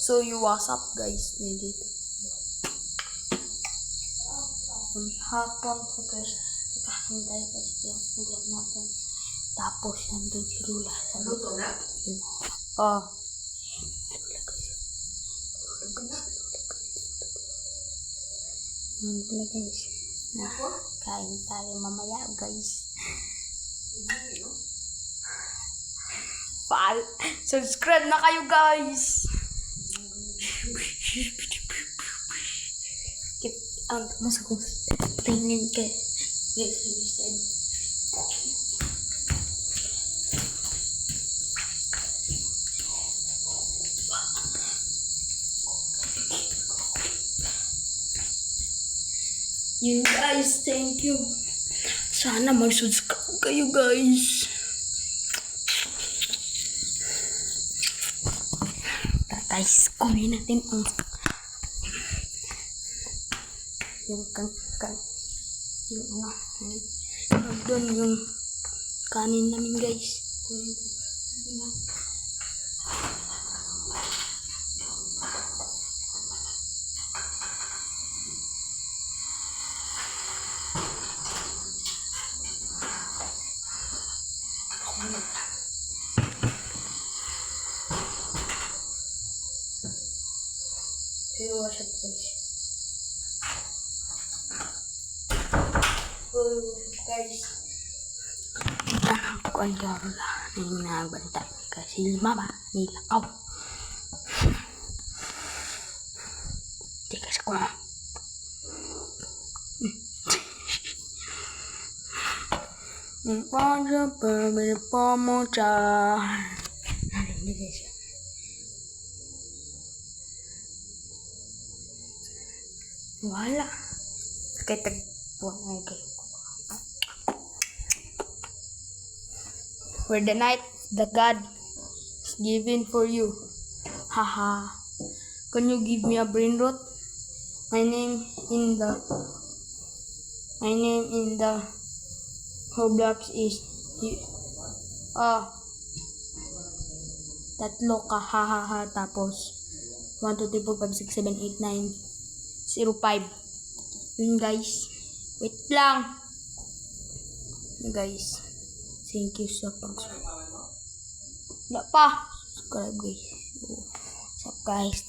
So you what's up guys, nandito. Hapon po guys, kakain tayo guys yung ulam natin. Tapos nandun si Lula. Luto na? Oh. Lula guys. Kain tayo mamaya guys. Subscribe na kayo guys. Masa ko tingin kay yun guys, thank you. Sana mag-subscribe kayo guys. Guys, kunin natin ang yung doon yung kanin namin guys. Kunin ko. Pero siya guys. Guys. Kuan ka na ning nagbantay kasi mama nilakaw. Tikas ko. Panja pamir pamocha. Ini guys. Wala. Kay tagpuan ay kay. For the night the God is given for you. Haha. Can you give me a brain rot? My name in the Roblox is tatlo ka hahaha tapos 1 2 3 4 5 6 7 8 9 05. Yun guys. Wait lang. Guys. Thank you sa pag-subscribe. Wala pa. Subscribe guys. So guys.